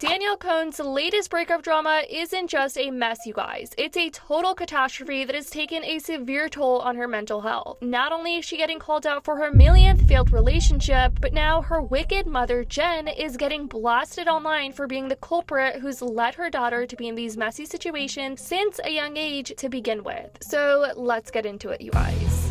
Danielle Cohn's latest breakup drama isn't just a mess, you guys. It's a total catastrophe that has taken a severe toll on her mental health. Not only is she getting called out for her millionth failed relationship, but now her wicked mother, Jen, is getting blasted online for being the culprit who's led her daughter to be in these messy situations since a young age to begin with. So let's get into it, you guys.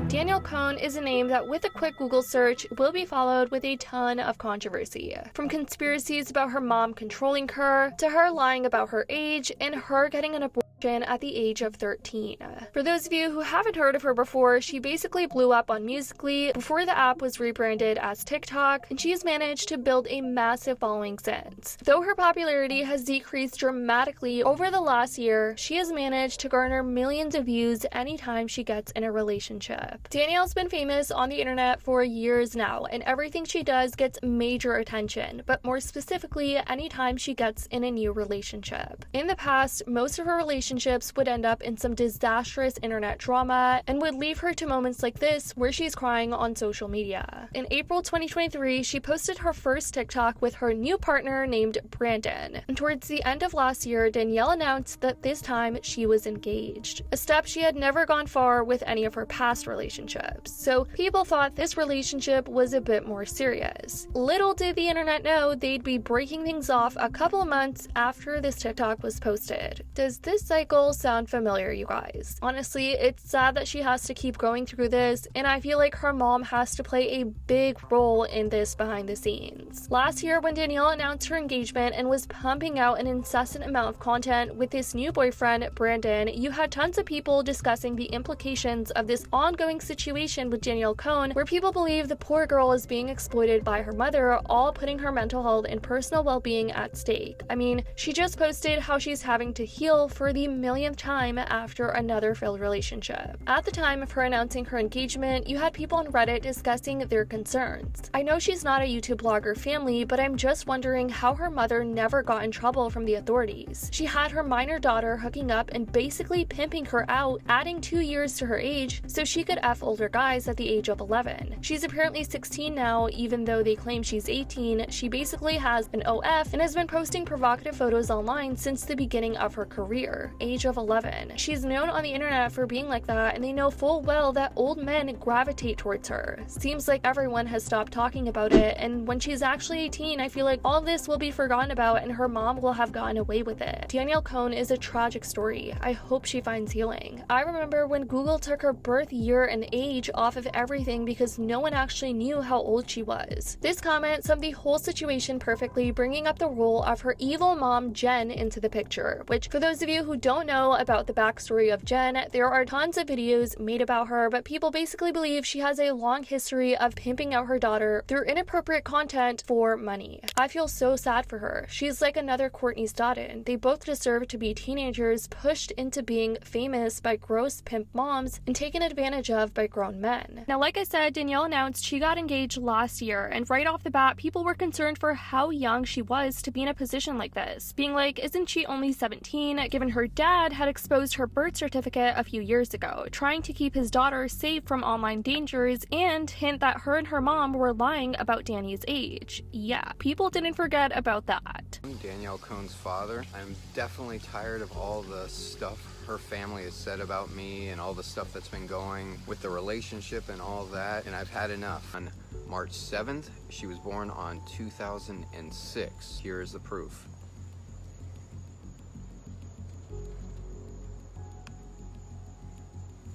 Danielle Cohn is a name that with a quick Google search will be followed with a ton of controversy. From conspiracies about her mom controlling her, to her lying about her age, and her getting an abortion at the age of 13. For those of you who haven't heard of her before, she basically blew up on Musical.ly before the app was rebranded as TikTok, and she has managed to build a massive following since. Though her popularity has decreased dramatically over the last year, she has managed to garner millions of views anytime she gets in a relationship. Danielle's been famous on the internet for years now, and everything she does gets major attention, but more specifically, anytime she gets in a new relationship. In the past, most of her relationships would end up in some disastrous internet drama and would leave her to moments like this where she's crying on social media. In April 2023, she posted her first TikTok with her new partner named Brandon. And towards the end of last year, Danielle announced that this time she was engaged, a step she had never gone far with any of her past relationships. So people thought this relationship was a bit more serious. Little did the internet know they'd be breaking things off a couple of months after this TikTok was posted. Does this cycle sound familiar, you guys? Honestly, it's sad that she has to keep going through this, and I feel like her mom has to play a big role in this behind the scenes. Last year, when Danielle announced her engagement and was pumping out an incessant amount of content with this new boyfriend, Brandon, you had tons of people discussing the implications of this ongoing situation with Danielle Cohn, where people believe the poor girl is being exploited by her mother, all putting her mental health and personal well-being at stake. I mean, she just posted how she's having to heal for the millionth time after another failed relationship. At the time of her announcing her engagement, you had people on Reddit discussing their concerns. I know she's not a YouTube blogger family, but I'm just wondering how her mother never got in trouble from the authorities. She had her minor daughter hooking up and basically pimping her out, adding 2 years to her age so she could F older guys at the age of 11. She's apparently 16 now, even though they claim she's 18. She basically has an OF and has been posting provocative photos online since the beginning of her career, age of 11. She's known on the internet for being like that, and they know full well that old men gravitate towards her. Seems like everyone has stopped talking about it, and when she's actually 18, I feel like all of this will be forgotten about and her mom will have gotten away with it. Danielle Cohn is a tragic story. I hope she finds healing. I remember when Google took her birth year and age off of everything because no one actually knew how old she was. This comment summed the whole situation perfectly, bringing up the role of her evil mom, Jen, into the picture, which, for those of you who don't know about the backstory of Jen, there are tons of videos made about her, but people basically believe she has a long history of pimping out her daughter through inappropriate content for money. I feel so sad for her. She's like another Courtney's Dodden. They both deserve to be teenagers pushed into being famous by gross pimp moms and taken advantage of by grown men. Now, like I said, Danielle announced she got engaged last year, and right off the bat, people were concerned for how young she was to be in a position like this, being like, isn't she only 17, given her dad had exposed her birth certificate a few years ago, trying to keep his daughter safe from online dangers, and hint that her and her mom were lying about Danny's age. Yeah, people didn't forget about that. I'm Danielle Cohn's father. I'm definitely tired of all the stuff her family has said about me and all the stuff that's been going with the relationship and all that, and I've had enough. On March 7th, she was born on 2006. Here is the proof.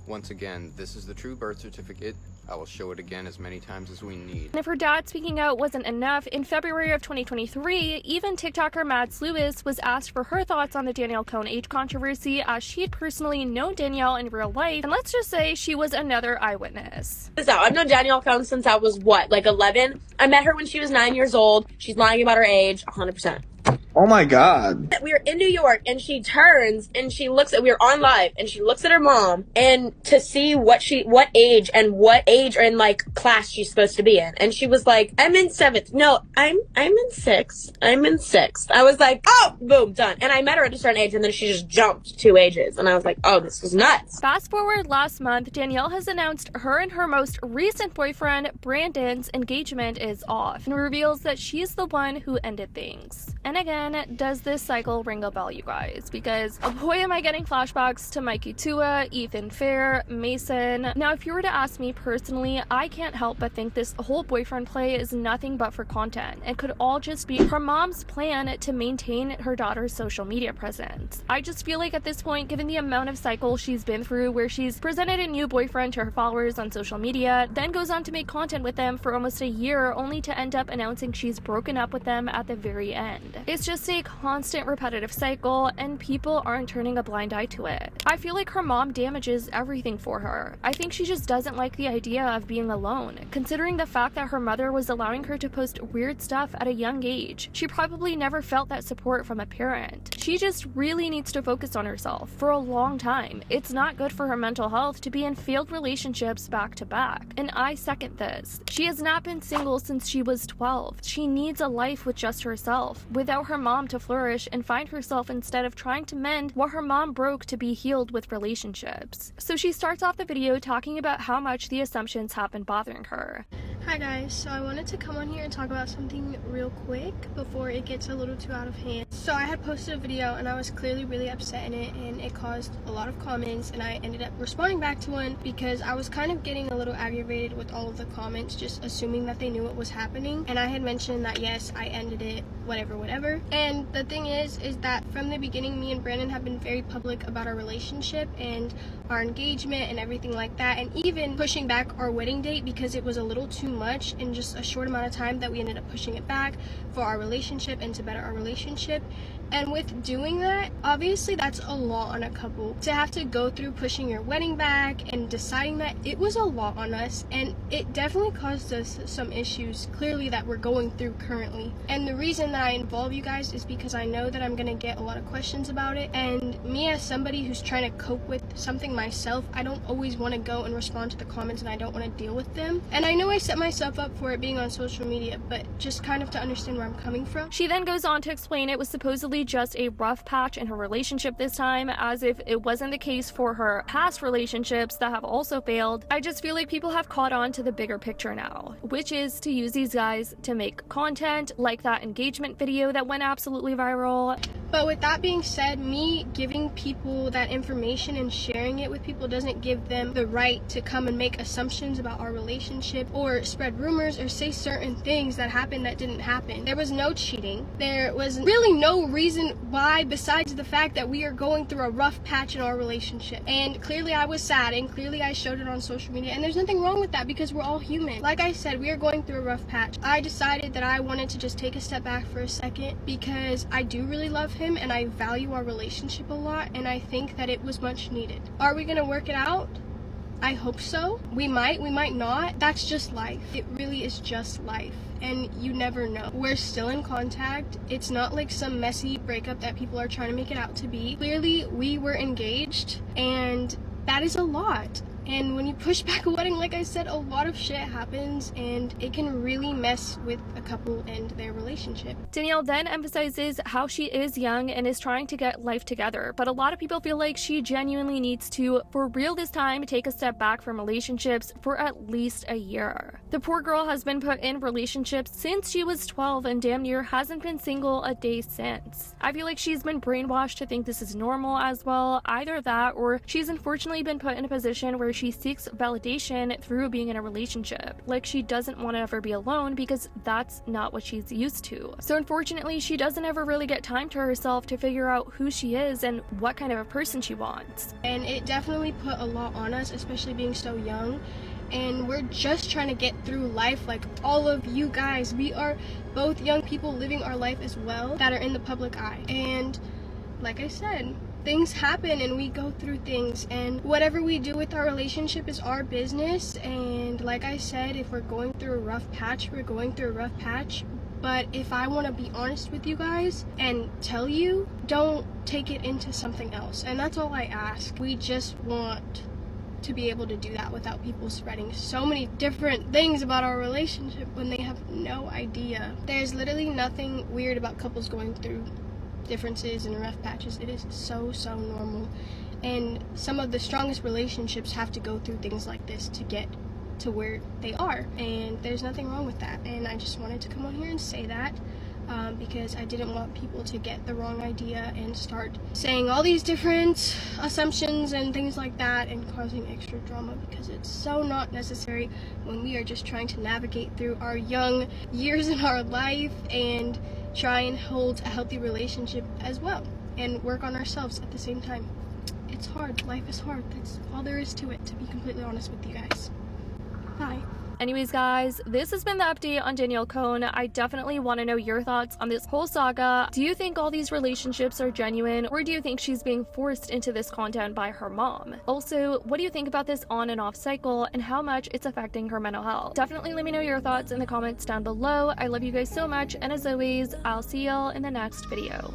Once again, this is the true birth certificate. I will show it again as many times as we need. And if her dad speaking out wasn't enough, in February of 2023, even TikToker Mads Lewis was asked for her thoughts on the Danielle Cohn age controversy, as she'd personally known Danielle in real life, and let's just say she was another eyewitness. I've known Danielle Cohn since I was, 11? I met her when she was 9 years old. She's lying about her age, 100%. Oh my God. We were in New York and she turns and she looks at, we were on live and she looks at her mom and to see what age and like class she's supposed to be in. And she was like, I'm in 7th. No, I'm in 6th. I'm in 6th. I was like, oh, boom, done. And I met her at a certain age and then she just jumped 2 ages. And I was like, oh, this is nuts. Fast forward last month, Danielle has announced her and her most recent boyfriend, Brandon's, engagement is off and reveals that she's the one who ended things. And again, does this cycle ring a bell, you guys? Because boy am I getting flashbacks to Mikey Tua, Ethan Fair, Mason. Now, if you were to ask me personally, I can't help but think this whole boyfriend play is nothing but for content and could all just be her mom's plan to maintain her daughter's social media presence. I just feel like at this point, given the amount of cycles she's been through where she's presented a new boyfriend to her followers on social media, then goes on to make content with them for almost a year only to end up announcing she's broken up with them at the very end. It's just a constant repetitive cycle and people aren't turning a blind eye to it. I feel like her mom damages everything for her. I think she just doesn't like the idea of being alone, considering the fact that her mother was allowing her to post weird stuff at a young age. She probably never felt that support from a parent. She just really needs to focus on herself for a long time. It's not good for her mental health to be in failed relationships back to back, and I second this. She has not been single since she was 12. She needs a life with just herself, without her mom to flourish and find herself instead of trying to mend what her mom broke to be healed with relationships. So she starts off the video talking about how much the assumptions have been bothering her. Hi guys, so I wanted to come on here and talk about something real quick before it gets a little too out of hand. So I had posted a video and I was clearly really upset in it and it caused a lot of comments and I ended up responding back to one because I was kind of getting a little aggravated with all of the comments, just assuming that they knew what was happening. And I had mentioned that yes, I ended it, whatever. And the thing is that from the beginning, me and Brandon have been very public about our relationship and our engagement and everything like that, and even pushing back our wedding date because it was a little too much in just a short amount of time that we ended up pushing it back for our relationship and to better our relationship. And with doing that, obviously that's a lot on a couple. To have to go through pushing your wedding back and deciding that, it was a lot on us, and it definitely caused us some issues clearly that we're going through currently. And the reason that I involve you guys is because I know that I'm gonna get a lot of questions about it, and me as somebody who's trying to cope with something myself, I don't always want to go and respond to the comments and I don't want to deal with them. And I know I set myself up for it being on social media, but just kind of to understand where I'm coming from. She then goes on to explain it was supposedly just a rough patch in her relationship this time, as if it wasn't the case for her past relationships that have also failed. I just feel like people have caught on to the bigger picture now, which is to use these guys to make content like that engagement video that went absolutely viral. But with that being said, me giving people that information and sharing it with people doesn't give them the right to come and make assumptions about our relationship or spread rumors or say certain things that happened that didn't happen. There was no cheating. There was really no reason why besides the fact that we are going through a rough patch in our relationship. And clearly I was sad and clearly I showed it on social media, and there's nothing wrong with that because we're all human. Like I said, we are going through a rough patch. I decided that I wanted to just take a step back for a second because I do really love him and I value our relationship a lot, and I think that it was much needed. Are we gonna work it out? I hope so. We might not. That's just life. It really is just life, and you never know. We're still in contact. It's not like some messy breakup that people are trying to make it out to be. Clearly we were engaged, and that is a lot. And when you push back a wedding, like I said, a lot of shit happens and it can really mess with a couple and their relationship. Danielle then emphasizes how she is young and is trying to get life together, but a lot of people feel like she genuinely needs to, for real this time, take a step back from relationships for at least a year. The poor girl has been put in relationships since she was 12 and damn near hasn't been single a day since. I feel like she's been brainwashed to think this is normal as well. Either that, or she's unfortunately been put in a position where she seeks validation through being in a relationship. Like she doesn't want to ever be alone because that's not what she's used to. So unfortunately, she doesn't ever really get time to herself to figure out who she is and what kind of a person she wants. And it definitely put a lot on us, especially being so young. And we're just trying to get through life like all of you guys. We are both young people living our life as well that are in the public eye. And like I said, things happen and we go through things, and whatever we do with our relationship is our business. And like I said, if we're going through a rough patch, we're going through a rough patch. But if I want to be honest with you guys and tell you, don't take it into something else. And that's all I ask. We just want to be able to do that without people spreading so many different things about our relationship when they have no idea. There's literally nothing weird about couples going through differences and rough patches. It is so normal. And some of the strongest relationships have to go through things like this to get to where they are, and there's nothing wrong with that. And I just wanted to come on here and say that because I didn't want people to get the wrong idea and start saying all these different assumptions and things like that and causing extra drama, because it's so not necessary when we are just trying to navigate through our young years in our life and try and hold a healthy relationship as well and work on ourselves at the same time. It's hard. Life is hard. That's all there is to it, to be completely honest with you guys. Bye. Anyways, guys, this has been the update on Danielle Cohn. I definitely want to know your thoughts on this whole saga. Do you think all these relationships are genuine, or do you think she's being forced into this content by her mom? Also, what do you think about this on and off cycle and how much it's affecting her mental health? Definitely let me know your thoughts in the comments down below. I love you guys so much, and as always, I'll see y'all in the next video.